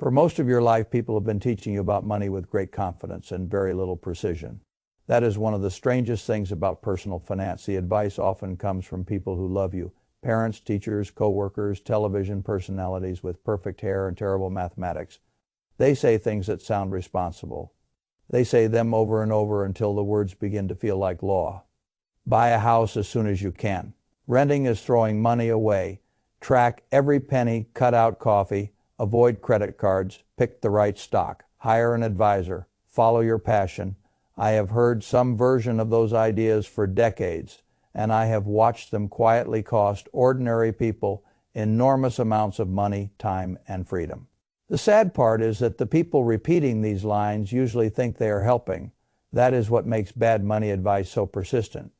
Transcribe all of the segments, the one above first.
For most of your life, people have been teaching you about money with great confidence and very little precision. That is one of the strangest things about personal finance. The advice often comes from people who love you. Parents, teachers, co-workers, television personalities with perfect hair and terrible mathematics. They say things that sound responsible. They say them over and over until the words begin to feel like law. Buy a house as soon as you can. Renting is throwing money away. Track every penny, cut out coffee. Avoid credit cards, pick the right stock, hire an advisor, follow your passion. I have heard some version of those ideas for decades, and I have watched them quietly cost ordinary people enormous amounts of money, time, and freedom. The sad part is that the people repeating these lines usually think they are helping. That is what makes bad money advice so persistent.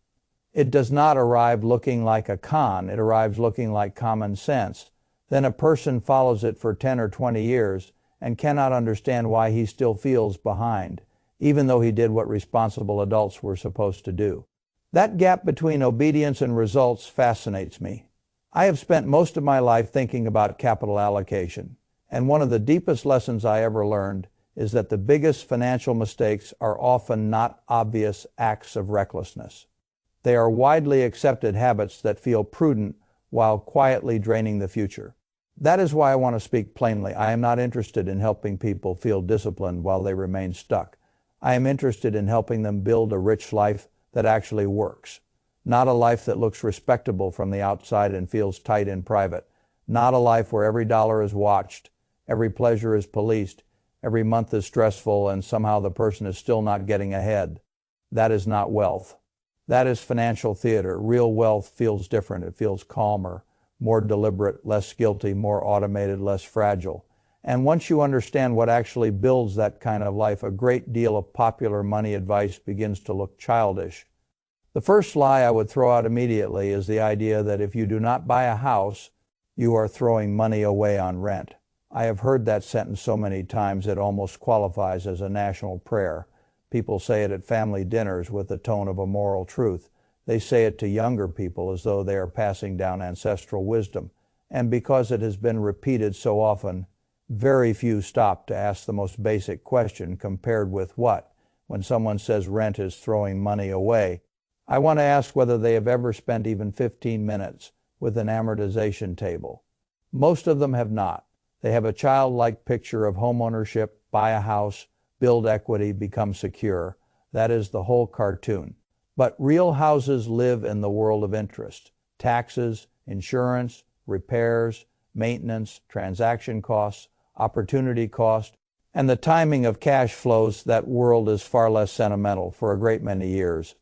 It does not arrive looking like a con, it arrives looking like common sense. Then a person follows it for 10 or 20 years and cannot understand why he still feels behind, even though he did what responsible adults were supposed to do. That gap between obedience and results fascinates me. I have spent most of my life thinking about capital allocation, and one of the deepest lessons I ever learned is that the biggest financial mistakes are often not obvious acts of recklessness. They are widely accepted habits that feel prudent while quietly draining the future. That is why I want to speak plainly. I am not interested in helping people feel disciplined while they remain stuck. I am interested in helping them build a rich life that actually works. Not a life that looks respectable from the outside and feels tight in private. Not a life where every dollar is watched, every pleasure is policed, every month is stressful, and somehow the person is still not getting ahead. That is not wealth. That is financial theater. Real wealth feels different. It feels calmer, more deliberate, less guilty, more automated, less fragile. And once you understand what actually builds that kind of life, a great deal of popular money advice begins to look childish. The first lie I would throw out immediately is the idea that if you do not buy a house, you are throwing money away on rent. I have heard that sentence so many times it almost qualifies as a national prayer. People say it at family dinners with the tone of a moral truth. They say it to younger people as though they are passing down ancestral wisdom. And because it has been repeated so often, very few stop to ask the most basic question: compared with what? When someone says rent is throwing money away, I want to ask whether they have ever spent even 15 minutes with an amortization table. Most of them have not. They have a childlike picture of homeownership, buy a house, build equity, become secure. That is the whole cartoon. But real houses live in the world of interest. Taxes, insurance, repairs, maintenance, transaction costs, opportunity cost, and the timing of cash flows. That world is far less sentimental for a great many years.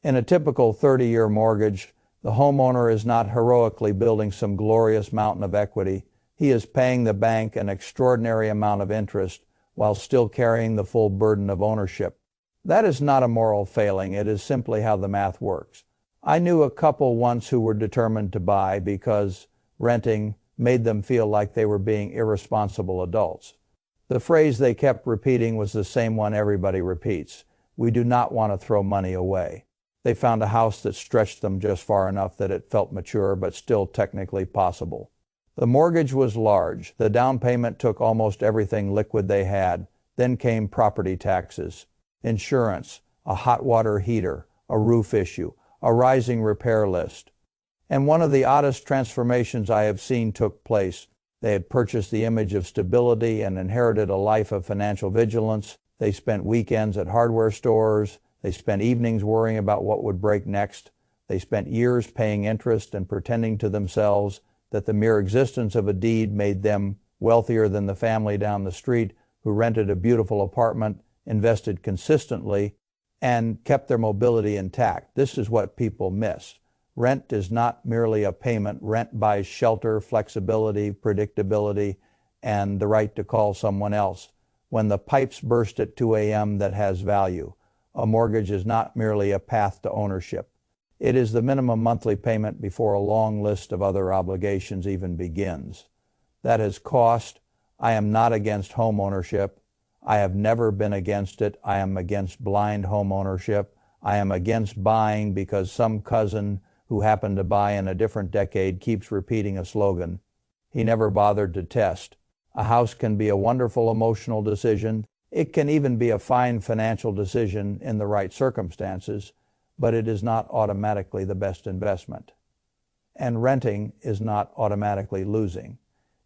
In a typical 30-year mortgage, the homeowner is not heroically building some glorious mountain of equity. He is paying the bank an extraordinary amount of interest while still carrying the full burden of ownership. That is not a moral failing. It is simply how the math works. I knew a couple once who were determined to buy because renting made them feel like they were being irresponsible adults. The phrase they kept repeating was the same one everybody repeats: we do not want to throw money away. They found a house that stretched them just far enough that it felt mature but still technically possible. The mortgage was large. The down payment took almost everything liquid they had. Then came property taxes, insurance, a hot water heater, a roof issue, a rising repair list. And one of the oddest transformations I have seen took place. They had purchased the image of stability and inherited a life of financial vigilance. They spent weekends at hardware stores. They spent evenings worrying about what would break next. They spent years paying interest and pretending to themselves that the mere existence of a deed made them wealthier than the family down the street who rented a beautiful apartment, invested consistently, and kept their mobility intact. This is what people miss. Rent is not merely a payment. Rent buys shelter, flexibility, predictability, and the right to call someone else when the pipes burst at 2 a.m. that has value. A mortgage is not merely a path to ownership. It is the minimum monthly payment before a long list of other obligations even begins. That has cost. I am not against home ownership. I have never been against it. I am against blind home ownership. I am against buying because some cousin who happened to buy in a different decade keeps repeating a slogan. He never bothered to test. A house can be a wonderful emotional decision. It can even be a fine financial decision in the right circumstances, but it is not automatically the best investment. And renting is not automatically losing.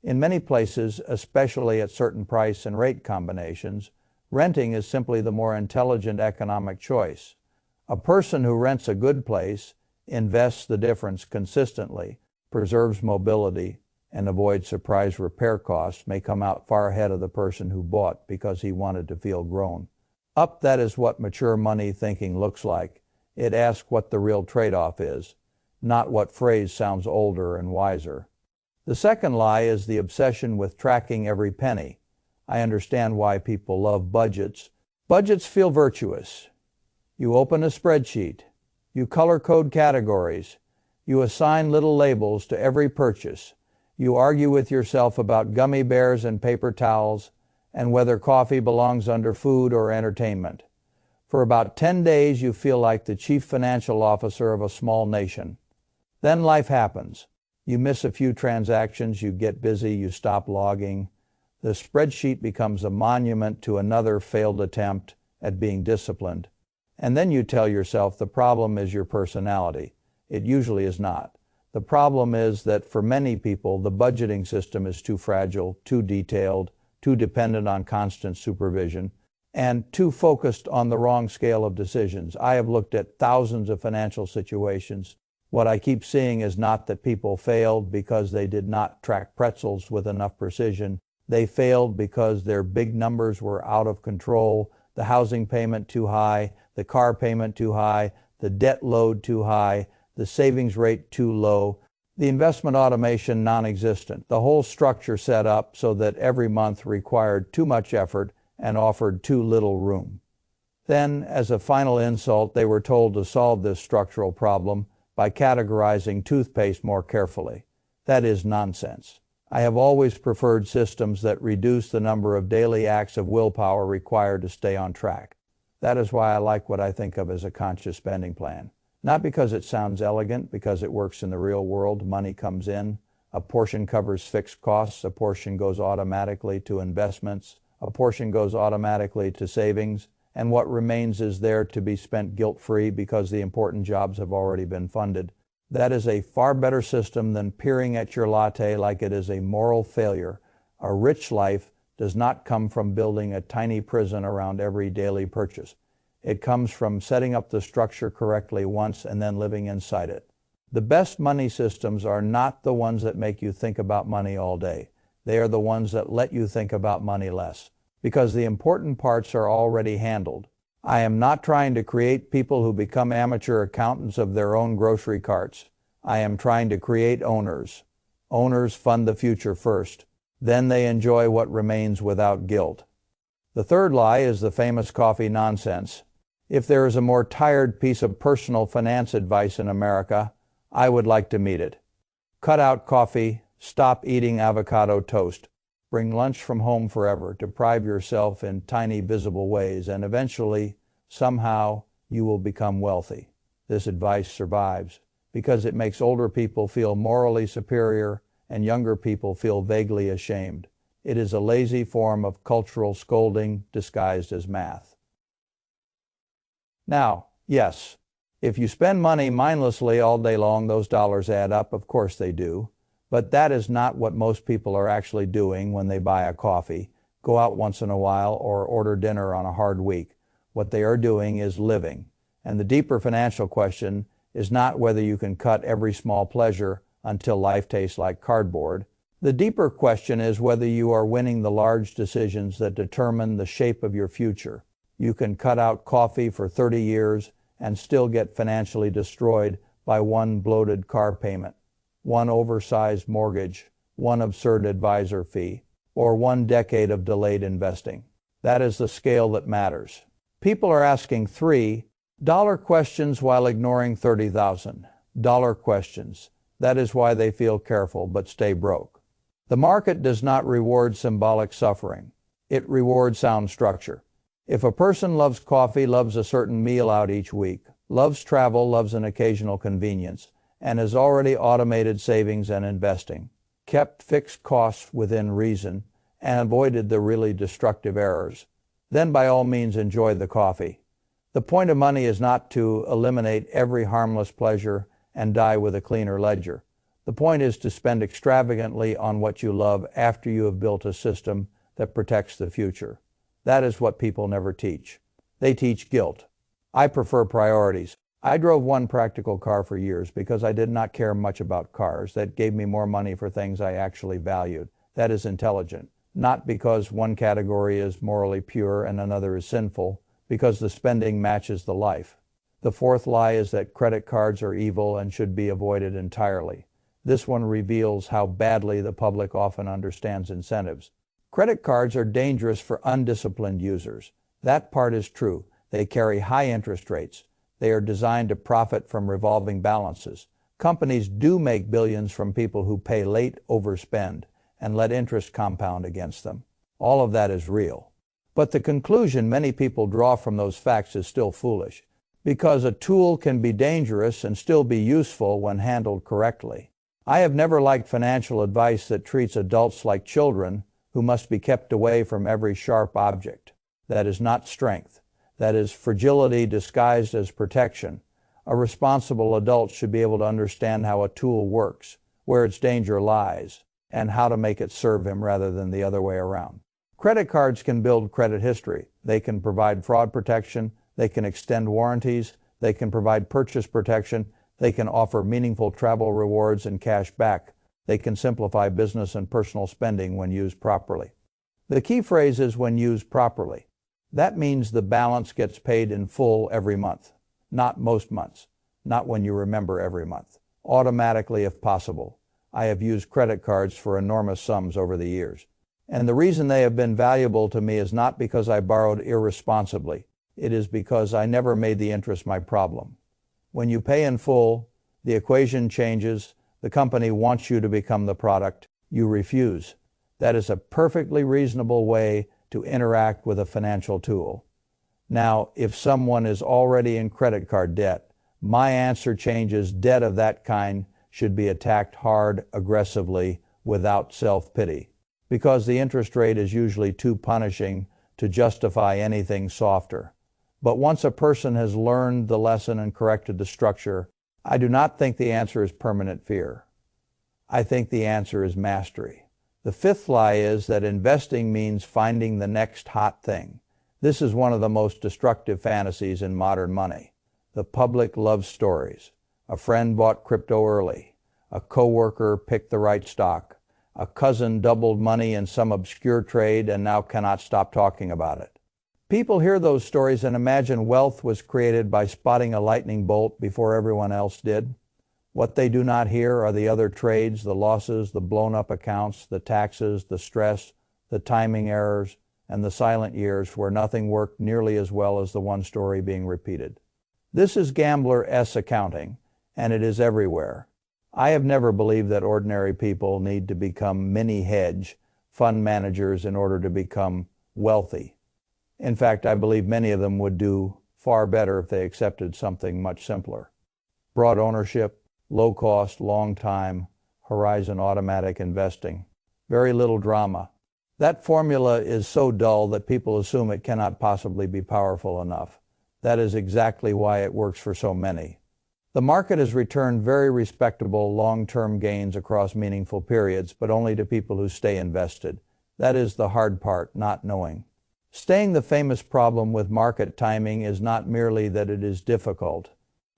In many places, especially at certain price and rate combinations, renting is simply the more intelligent economic choice. A person who rents a good place, invests the difference consistently, preserves mobility, and avoids surprise repair costs may come out far ahead of the person who bought because he wanted to feel grown up. That is what mature money thinking looks like. It asks what the real trade-off is, not what phrase sounds older and wiser. The second lie is the obsession with tracking every penny. I understand why people love budgets. Budgets feel virtuous. You open a spreadsheet. You color code categories. You assign little labels to every purchase. You argue with yourself about gummy bears and paper towels and whether coffee belongs under food or entertainment. For about 10 days, you feel like the chief financial officer of a small nation. Then life happens. You miss a few transactions, you get busy, you stop logging. The spreadsheet becomes a monument to another failed attempt at being disciplined. And then you tell yourself the problem is your personality. It usually is not. The problem is that for many people, the budgeting system is too fragile, too detailed, too dependent on constant supervision, and too focused on the wrong scale of decisions. I have looked at thousands of financial situations. What I keep seeing is not that people failed because they did not track pretzels with enough precision. They failed because their big numbers were out of control, the housing payment too high, the car payment too high, the debt load too high, the savings rate too low, the investment automation non-existent, the whole structure set up so that every month required too much effort and offered too little room. Then, as a final insult, they were told to solve this structural problem by categorizing toothpaste more carefully. That is nonsense. I have always preferred systems that reduce the number of daily acts of willpower required to stay on track. That is why I like what I think of as a conscious spending plan. Not because it sounds elegant, because it works in the real world. Money comes in, a portion covers fixed costs, a portion goes automatically to investments, a portion goes automatically to savings, and what remains is there to be spent guilt-free because the important jobs have already been funded. That is a far better system than peering at your latte like it is a moral failure. A rich life does not come from building a tiny prison around every daily purchase. It comes from setting up the structure correctly once and then living inside it. The best money systems are not the ones that make you think about money all day. They are the ones that let you think about money less, because the important parts are already handled. I am not trying to create people who become amateur accountants of their own grocery carts. I am trying to create owners. Owners fund the future first. Then they enjoy what remains without guilt. The third lie is the famous coffee nonsense. If there is a more tired piece of personal finance advice in America, I would like to meet it. Cut out coffee, stop eating avocado toast, bring lunch from home forever, deprive yourself in tiny visible ways, and eventually, somehow, you will become wealthy. This advice survives because it makes older people feel morally superior and younger people feel vaguely ashamed. It is a lazy form of cultural scolding disguised as math. Now, yes, if you spend money mindlessly all day long, those dollars add up. Of course they do. But that is not what most people are actually doing when they buy a coffee, go out once in a while, or order dinner on a hard week. What they are doing is living. And the deeper financial question is not whether you can cut every small pleasure until life tastes like cardboard. The deeper question is whether you are winning the large decisions that determine the shape of your future. You can cut out coffee for 30 years and still get financially destroyed by one bloated car payment, one oversized mortgage, one absurd advisor fee, or 1 decade of delayed investing. That is the scale that matters. People are asking $3 questions while ignoring $30,000 questions. That is why they feel careful but stay broke. The market does not reward symbolic suffering. It rewards sound structure. If a person loves coffee, loves a certain meal out each week, loves travel, loves an occasional convenience, and has already automated savings and investing, kept fixed costs within reason, and avoided the really destructive errors. Then by all means enjoy the coffee. The point of money is not to eliminate every harmless pleasure and die with a cleaner ledger. The point is to spend extravagantly on what you love after you have built a system that protects the future. That is what people never teach. They teach guilt. I prefer priorities. I drove one practical car for years because I did not care much about cars. That gave me more money for things I actually valued. That is intelligent. Not because one category is morally pure and another is sinful, because the spending matches the life. The fourth lie is that credit cards are evil and should be avoided entirely. This one reveals how badly the public often understands incentives. Credit cards are dangerous for undisciplined users. That part is true. They carry high interest rates. They are designed to profit from revolving balances. Companies do make billions from people who pay late, overspend, and let interest compound against them. All of that is real. But the conclusion many people draw from those facts is still foolish, because a tool can be dangerous and still be useful when handled correctly. I have never liked financial advice that treats adults like children who must be kept away from every sharp object. That is not strength. That is fragility disguised as protection. A responsible adult should be able to understand how a tool works, where its danger lies, and how to make it serve him rather than the other way around. Credit cards can build credit history. They can provide fraud protection. They can extend warranties. They can provide purchase protection. They can offer meaningful travel rewards and cash back. They can simplify business and personal spending when used properly. The key phrase is when used properly. That means the balance gets paid in full every month. Not most months. Not when you remember every month. Automatically if possible. I have used credit cards for enormous sums over the years. And the reason they have been valuable to me is not because I borrowed irresponsibly. It is because I never made the interest my problem. When you pay in full, the equation changes. The company wants you to become the product. You refuse. That is a perfectly reasonable way to interact with a financial tool. Now, if someone is already in credit card debt, my answer changes. Debt of that kind should be attacked hard, aggressively, without self-pity, because the interest rate is usually too punishing to justify anything softer. But once a person has learned the lesson and corrected the structure, I do not think the answer is permanent fear. I think the answer is mastery. The fifth lie is that investing means finding the next hot thing. This is one of the most destructive fantasies in modern money. The public loves stories. A friend bought crypto early. A coworker picked the right stock. A cousin doubled money in some obscure trade and now cannot stop talking about it. People hear those stories and imagine wealth was created by spotting a lightning bolt before everyone else did. What they do not hear are the other trades, the losses, the blown-up accounts, the taxes, the stress, the timing errors, and the silent years where nothing worked nearly as well as the one story being repeated. This is gambler-esque accounting, and it is everywhere. I have never believed that ordinary people need to become mini-hedge fund managers in order to become wealthy. In fact, I believe many of them would do far better if they accepted something much simpler. Broad ownership, low cost, long time, horizon automatic investing. Very little drama. That formula is so dull that people assume it cannot possibly be powerful enough. That is exactly why it works for so many. The market has returned very respectable long-term gains across meaningful periods, but only to people who stay invested. That is the hard part, not knowing. Staying the famous problem with market timing is not merely that it is difficult.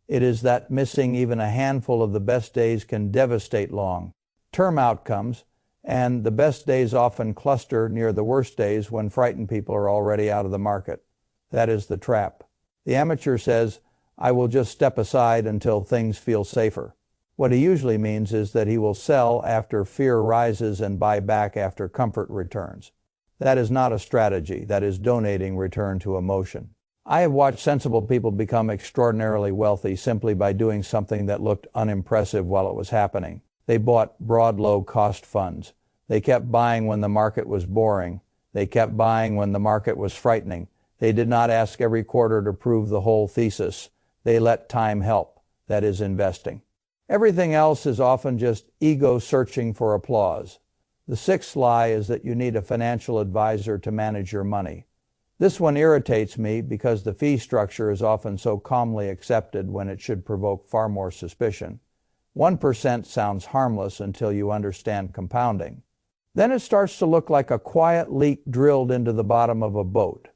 It is that missing even a handful of the best days can devastate long-term outcomes, and the best days often cluster near the worst days when frightened people are already out of the market. That is the trap. The amateur says, "I will just step aside until things feel safer." What he usually means is that he will sell after fear rises and buy back after comfort returns. That is not a strategy. That is donating return to emotion. I have watched sensible people become extraordinarily wealthy simply by doing something that looked unimpressive while it was happening. They bought broad low-cost funds. They kept buying when the market was boring. They kept buying when the market was frightening. They did not ask every quarter to prove the whole thesis. They let time help. That is investing. Everything else is often just ego searching for applause. The sixth lie is that you need a financial advisor to manage your money. This one irritates me because the fee structure is often so calmly accepted when it should provoke far more suspicion. 1% sounds harmless until you understand compounding. Then it starts to look like a quiet leak drilled into the bottom of a boat.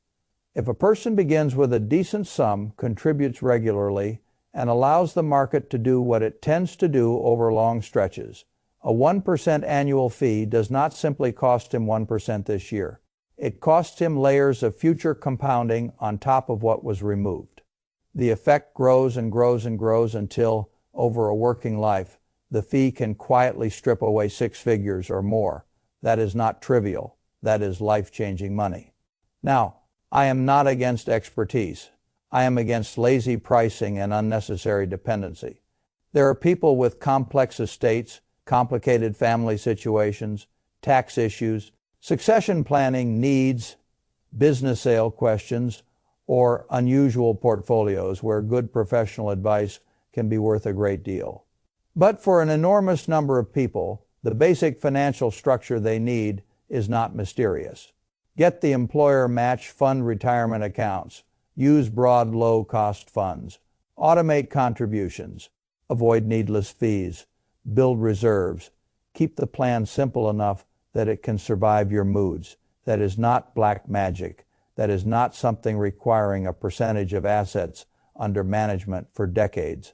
If a person begins with a decent sum, contributes regularly, and allows the market to do what it tends to do over long stretches, a 1% annual fee does not simply cost him 1% this year. It costs him layers of future compounding on top of what was removed. The effect grows and grows and grows until, over a working life, the fee can quietly strip away 6 figures or more. That is not trivial. That is life-changing money. Now, I am not against expertise. I am against lazy pricing and unnecessary dependency. There are people with complex estates, complicated family situations, tax issues, succession planning needs, business sale questions, or unusual portfolios where good professional advice can be worth a great deal. But for an enormous number of people, the basic financial structure they need is not mysterious. Get the employer match fund retirement accounts. Use broad low-cost funds. Automate contributions. Avoid needless fees. Build reserves. Keep the plan simple enough that it can survive your moods. That is not black magic. That is not something requiring a percentage of assets under management for decades.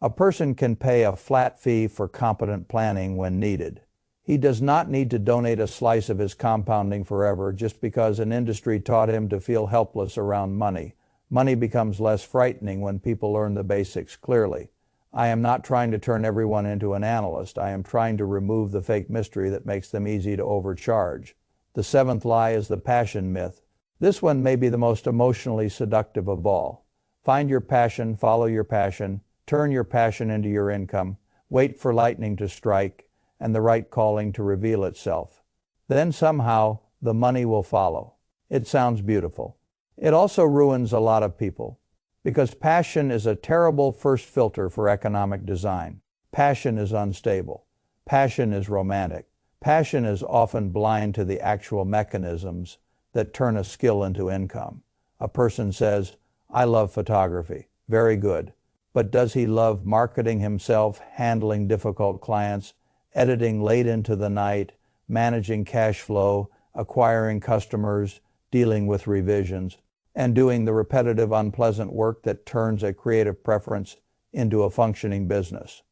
A person can pay a flat fee for competent planning when needed. He does not need to donate a slice of his compounding forever just because an industry taught him to feel helpless around money. Money becomes less frightening when people learn the basics clearly. I am not trying to turn everyone into an analyst. I am trying to remove the fake mystery that makes them easy to overcharge. The seventh lie is the passion myth. This one may be the most emotionally seductive of all. Find your passion, follow your passion, turn your passion into your income, wait for lightning to strike and the right calling to reveal itself. Then somehow the money will follow. It sounds beautiful. It also ruins a lot of people because passion is a terrible first filter for economic design. Passion is unstable. Passion is romantic. Passion is often blind to the actual mechanisms that turn a skill into income. A person says, "I love photography." Very good. But does he love marketing himself, handling difficult clients, editing late into the night, managing cash flow, acquiring customers, dealing with revisions, and doing the repetitive, unpleasant work that turns a creative preference into a functioning business?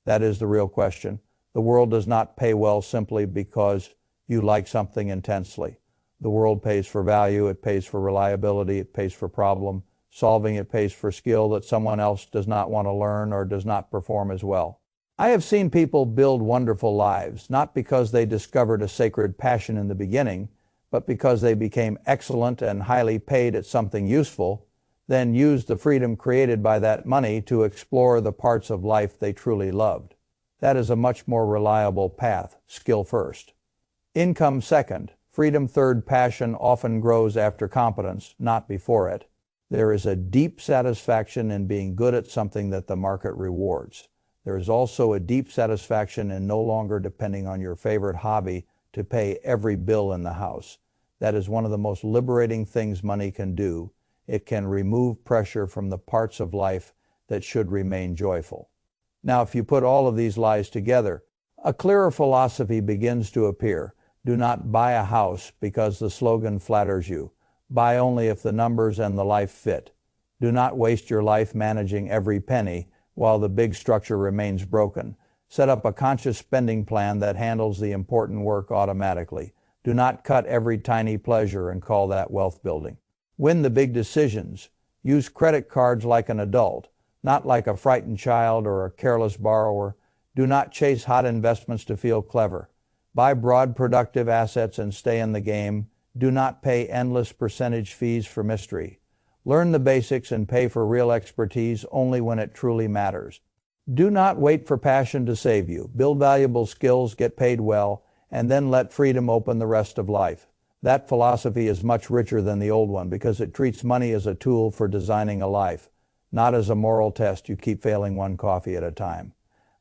That is the real question. The world does not pay well simply because you like something intensely. The world pays for value, it pays for reliability, it pays for problem solving, it pays for skill that someone else does not want to learn or does not perform as well. I have seen people build wonderful lives, not because they discovered a sacred passion in the beginning, but because they became excellent and highly paid at something useful, then used the freedom created by that money to explore the parts of life they truly loved. That is a much more reliable path, skill first. Income second, freedom third. Passion often grows after competence, not before it. There is a deep satisfaction in being good at something that the market rewards. There is also a deep satisfaction in no longer depending on your favorite hobby to pay every bill in the house. That is one of the most liberating things money can do. It can remove pressure from the parts of life that should remain joyful. Now, if you put all of these lies together, a clearer philosophy begins to appear. Do not buy a house because the slogan flatters you. Buy only if the numbers and the life fit. Do not waste your life managing every penny while the big structure remains broken. Set up a conscious spending plan that handles the important work automatically. Do not cut every tiny pleasure and call that wealth building. Win the big decisions. Use credit cards like an adult, not like a frightened child or a careless borrower. Do not chase hot investments to feel clever. Buy broad, productive assets and stay in the game. Do not pay endless percentage fees for mystery. Learn the basics and pay for real expertise only when it truly matters. Do not wait for passion to save you. Build valuable skills, get paid well, and then let freedom open the rest of life. That philosophy is much richer than the old one because it treats money as a tool for designing a life, not as a moral test you keep failing one coffee at a time.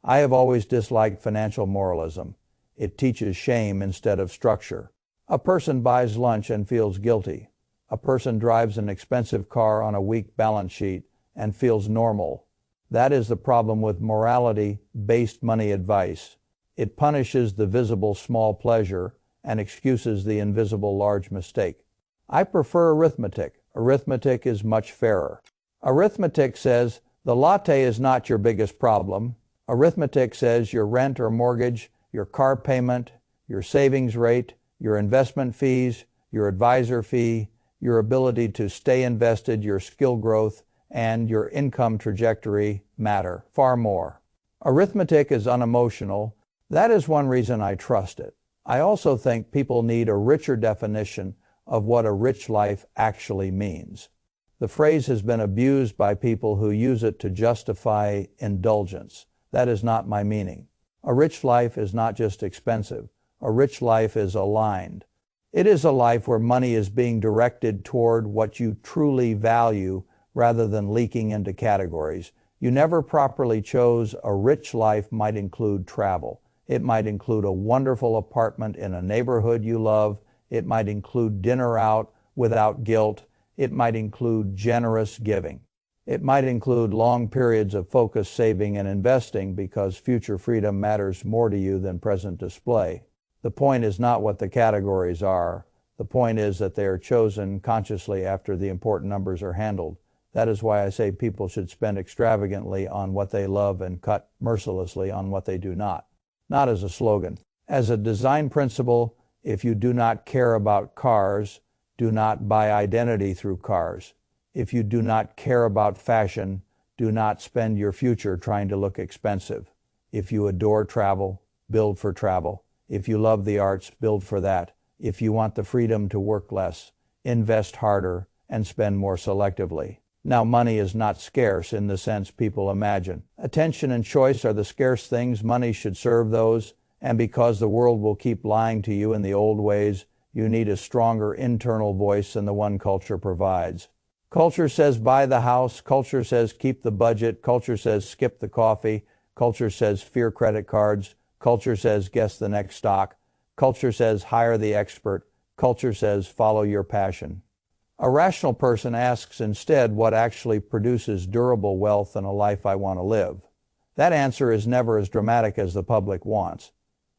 I have always disliked financial moralism. It teaches shame instead of structure. A person buys lunch and feels guilty. A person drives an expensive car on a weak balance sheet and feels normal. That is the problem with morality-based money advice. It punishes the visible small pleasure and excuses the invisible large mistake. I prefer arithmetic. Arithmetic is much fairer. Arithmetic says the latte is not your biggest problem. Arithmetic says your rent or mortgage, your car payment, your savings rate, your investment fees, your advisor fee, your ability to stay invested, your skill growth, and your income trajectory matter far more. Arithmetic is unemotional. That is one reason I trust it. I also think people need a richer definition of what a rich life actually means. The phrase has been abused by people who use it to justify indulgence. That is not my meaning. A rich life is not just expensive. A rich life is aligned. It is a life where money is being directed toward what you truly value rather than leaking into categories. You never properly chose. A rich life might include travel. It might include a wonderful apartment in a neighborhood you love. It might include dinner out without guilt. It might include generous giving. It might include long periods of focused saving and investing because future freedom matters more to you than present display. The point is not what the categories are. The point is that they are chosen consciously after the important numbers are handled. That is why I say people should spend extravagantly on what they love and cut mercilessly on what they do not. Not as a slogan. As a design principle, if you do not care about cars, do not buy identity through cars. If you do not care about fashion, do not spend your future trying to look expensive. If you adore travel, build for travel. If you love the arts, build for that. If you want the freedom to work less, invest harder and spend more selectively. Now, money is not scarce in the sense people imagine. Attention and choice are the scarce things. Money should serve those. And because the world will keep lying to you in the old ways, you need a stronger internal voice than the one culture provides. Culture says buy the house. Culture says keep the budget. Culture says skip the coffee. Culture says fear credit cards. Culture says guess the next stock. Culture says hire the expert. Culture says follow your passion. A rational person asks instead what actually produces durable wealth and a life I want to live. That answer is never as dramatic as the public wants.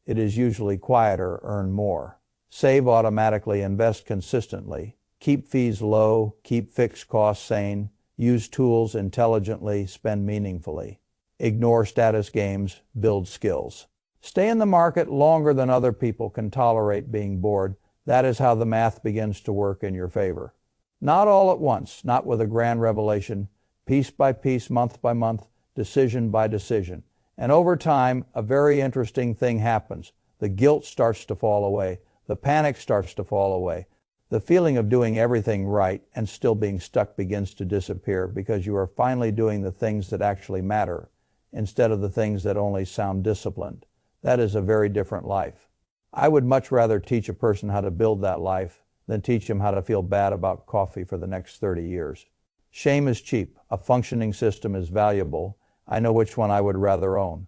It is usually quieter, earn more. Save automatically, invest consistently. Keep fees low, keep fixed costs sane. Use tools intelligently, spend meaningfully. Ignore status games, build skills. Stay in the market longer than other people can tolerate being bored. That is how the math begins to work in your favor. Not all at once, not with a grand revelation, piece by piece, month by month, decision by decision. And over time, a very interesting thing happens. The guilt starts to fall away. The panic starts to fall away. The feeling of doing everything right and still being stuck begins to disappear because you are finally doing the things that actually matter instead of the things that only sound disciplined. That is a very different life. I would much rather teach a person how to build that life than teach him how to feel bad about coffee for the next 30 years. Shame is cheap. A functioning system is valuable. I know which one I would rather own.